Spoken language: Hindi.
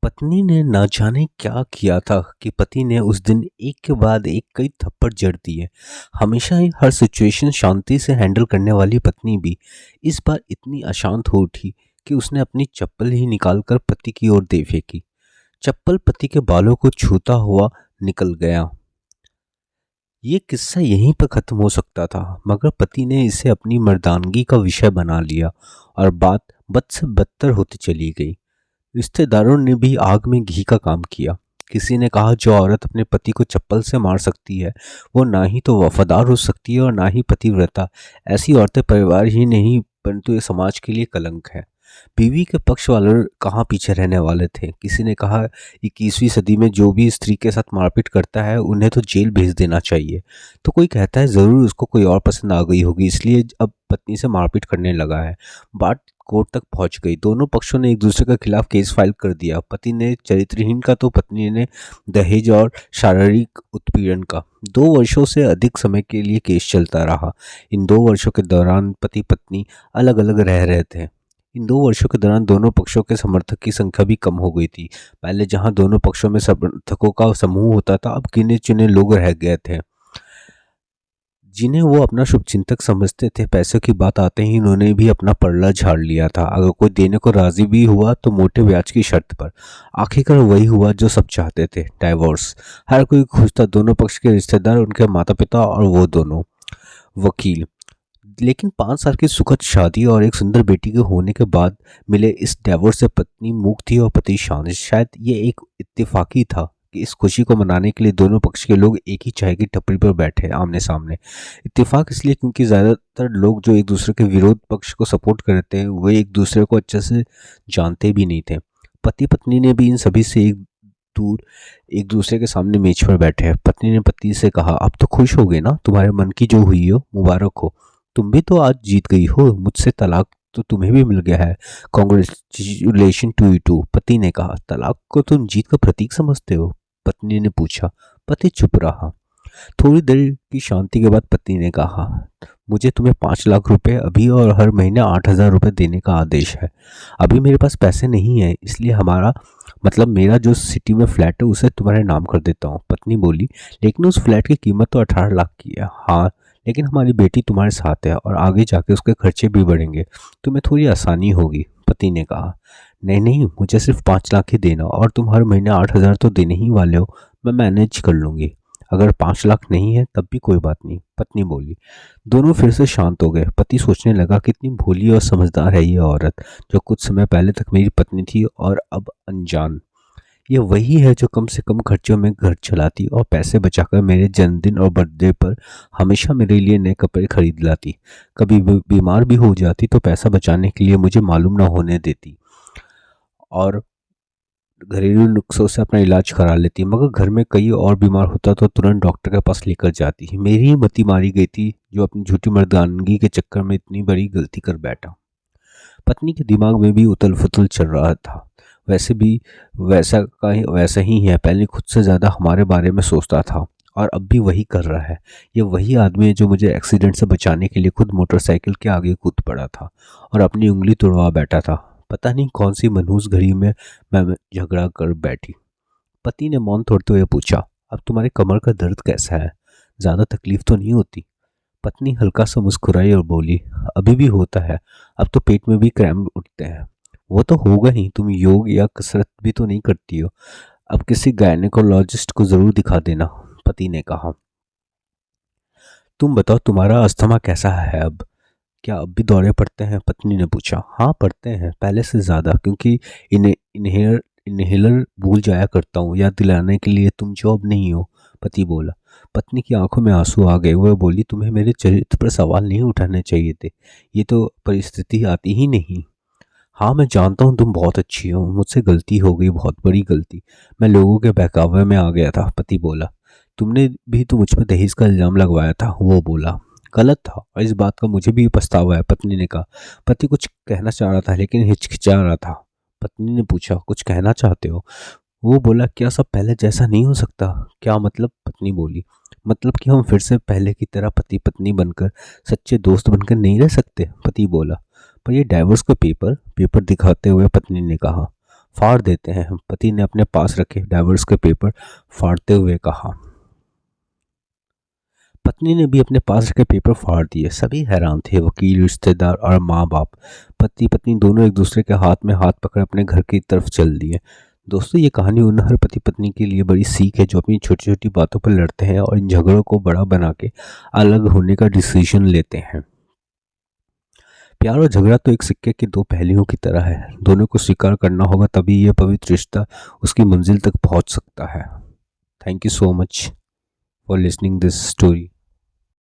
पत्नी ने न जाने क्या किया था कि पति ने उस दिन एक के बाद एक कई थप्पड़ जड़ दिए। हमेशा ही हर सिचुएशन शांति से हैंडल करने वाली पत्नी भी इस बार इतनी अशांत हो उठी कि उसने अपनी चप्पल ही निकालकर पति की ओर दे फेंकी। चप्पल पति के बालों को छूता हुआ निकल गया। ये किस्सा यहीं पर खत्म हो सकता था, मगर पति ने इसे अपनी मर्दानगी का विषय बना लिया और बात बद से बदतर होती चली गई। रिश्तेदारों ने भी आग में घी का काम किया। किसी ने कहा जो औरत अपने पति को चप्पल से मार सकती है वो ना ही तो वफादार हो सकती है और ना ही पतिव्रता। ऐसी औरतें परिवार ही नहीं परंतु ये समाज के लिए कलंक है। बीवी के पक्ष वाले कहाँ पीछे रहने वाले थे। किसी ने कहा 21वीं सदी में जो भी स्त्री के साथ मारपीट करता है उन्हें तो जेल भेज देना चाहिए। तो कोई कहता है जरूर उसको कोई और पसंद आ गई होगी इसलिए अब पत्नी से मारपीट करने लगा है। बात कोर्ट तक पहुंच गई। दोनों पक्षों ने एक दूसरे के खिलाफ केस फाइल कर दिया। पति ने चरित्रहीन का तो पत्नी ने दहेज और शारीरिक उत्पीड़न का। 2 वर्षों से अधिक समय के लिए केस चलता रहा। इन 2 वर्षों के दौरान पति पत्नी अलग अलग रह रहे थे। इन 2 वर्षों के दौरान दोनों पक्षों के समर्थक की संख्या भी कम हो गई थी। पहले जहां दोनों पक्षों में समर्थकों का समूह होता था, अब गिने चुने लोग रह गए थे जिन्हें वो अपना शुभचिंतक समझते थे। पैसों की बात आते ही इन्होंने भी अपना पल्ला झाड़ लिया था। अगर कोई देने को राजी भी हुआ तो मोटे ब्याज की शर्त पर। आखिरकार वही हुआ जो सब चाहते थे, डाइवोर्स। हर कोई खुश था, दोनों पक्ष के रिश्तेदार, उनके माता पिता और वो दोनों वकील। लेकिन 5 साल की सुखद शादी और एक सुंदर बेटी के होने के बाद मिले इस डिवोर्स से पत्नी मूक थी और पति शांत। शायद ये एक इत्तेफाकी था कि इस खुशी को मनाने के लिए दोनों पक्ष के लोग एक ही चाय की टपरी पर बैठे आमने सामने। इत्तेफाक इसलिए क्योंकि ज्यादातर लोग जो एक दूसरे के विरोध पक्ष को सपोर्ट करते हैं वे एक दूसरे को अच्छे से जानते भी नहीं थे। पति पत्नी ने भी इन सभी से दूर एक दूसरे के सामने मेज पर बैठे। पत्नी ने पति से कहा, अब तो खुश हो गए ना, तुम्हारे मन की जो हुई हो मुबारक हो। तुम भी तो आज जीत गई हो, मुझसे तलाक तो तुम्हें भी मिल गया है। Congratulation to you too. पति ने कहा, तलाक को तुम जीत का प्रतीक समझते हो? पत्नी ने पूछा। पति चुप रहा। थोड़ी देर की शांति के बाद पत्नी ने कहा, मुझे तुम्हें 5 लाख रुपए अभी और हर महीने 8,000 रुपए देने का आदेश है। अभी मेरे पास पैसे नहीं है इसलिए मेरा जो सिटी में फ्लैट है उसे तुम्हारे नाम कर देता हूँ। पत्नी बोली, लेकिन उस फ्लैट की कीमत तो 18 लाख की है। हाँ, लेकिन हमारी बेटी तुम्हारे साथ है और आगे जाके उसके खर्चे भी बढ़ेंगे, तुम्हें थोड़ी आसानी होगी। पति ने कहा, नहीं नहीं, मुझे सिर्फ 5 लाख ही देना और तुम हर महीने 8,000 तो देने ही वाले हो, मैं मैनेज कर लूंगी। अगर 5 लाख नहीं है तब भी कोई बात नहीं, पत्नी बोली। दोनों फिर से शांत हो गए। पति सोचने लगा, कितनी भोली और समझदार है ये औरत जो कुछ समय पहले तक मेरी पत्नी थी और अब अनजान। ये वही है जो कम से कम खर्चों में घर चलाती और पैसे बचाकर मेरे जन्मदिन और बर्थडे पर हमेशा मेरे लिए नए कपड़े खरीद लाती। कभी बीमार भी हो जाती तो पैसा बचाने के लिए मुझे मालूम ना होने देती और घरेलू नुस्खों से अपना इलाज करा लेती। मगर घर में कई और बीमार होता तो तुरंत डॉक्टर के पास लेकर जाती। मेरी ही मति मारी गई थी जो अपनी झूठी मर्दानगी के चक्कर में इतनी बड़ी गलती कर बैठा। पत्नी के दिमाग में भी उथल फुथल चल रहा था। वैसे भी वैसा ही है, पहले खुद से ज़्यादा हमारे बारे में सोचता था और अब भी वही कर रहा है। ये वही आदमी है जो मुझे एक्सीडेंट से बचाने के लिए खुद मोटरसाइकिल के आगे कूद पड़ा था और अपनी उंगली तोड़वा बैठा था। पता नहीं कौन सी मनहूस घड़ी में मैं झगड़ा कर बैठी। पति ने मौन तोड़ते हुए पूछा, अब तुम्हारे कमर का दर्द कैसा है? ज़्यादा तकलीफ तो नहीं होती? पत्नी हल्का सा मुस्कुराई और बोली, अभी भी होता है, अब तो पेट में भी क्रैम्प उठते हैं। वो तो होगा ही, तुम योग या कसरत भी तो नहीं करती हो। अब किसी गायनेकोलॉजिस्ट को जरूर दिखा देना, पति ने कहा। तुम बताओ, तुम्हारा अस्थमा कैसा है अब? क्या अब भी दौरे पड़ते हैं? पत्नी ने पूछा। हाँ पड़ते हैं, पहले से ज़्यादा, क्योंकि इन्हेलर भूल जाया करता हूँ याद दिलाने के लिए। तुम जो अब नहीं हो, पति बोला। पत्नी की आंखों में आंसू आ गए। वह बोली, तुम्हें मेरे चरित्र पर सवाल नहीं उठाने चाहिए थे, ये तो परिस्थिति आती ही नहीं। हाँ मैं जानता हूँ तुम बहुत अच्छी हो, मुझसे गलती हो गई, बहुत बड़ी गलती। मैं लोगों के बहकावे में आ गया था, पति बोला। तुमने भी तो मुझ पर दहेज का इल्ज़ाम लगवाया था, वो बोला। गलत था और इस बात का मुझे भी पछतावा है, पत्नी ने कहा। पति कुछ कहना चाह रहा था लेकिन हिचकिचा रहा था। पत्नी ने पूछा, कुछ कहना चाहते हो? वो बोला, क्या सब पहले जैसा नहीं हो सकता? क्या मतलब? पत्नी बोली, मतलब कि हम फिर से पहले की तरह पति पत्नी बनकर, सच्चे दोस्त बनकर नहीं रह सकते? पति बोला। पर ये डाइवोर्स का पेपर दिखाते हुए पत्नी ने कहा। फाड़ देते हैं। पति ने अपने पास रखे डाइवोर्स के पेपर फाड़ते हुए कहा। पत्नी ने भी अपने पास रखे पेपर फाड़ दिए। सभी हैरान थे, वकील, रिश्तेदार और माँ बाप। पति पत्नी दोनों एक दूसरे के हाथ में हाथ पकड़ अपने घर की तरफ चल दिए। दोस्तों, ये कहानी उन हर पति पत्नी के लिए बड़ी सीख है जो अपनी छोटी छोटी बातों पर लड़ते हैं और इन झगड़ों को बड़ा बना के अलग होने का डिसीजन लेते हैं। प्यार और झगड़ा तो एक सिक्के के दो पहलुओं की तरह है। दोनों को स्वीकार करना होगा, तभी यह पवित्र रिश्ता उसकी मंजिल तक पहुंच सकता है। Thank you so much for listening this story.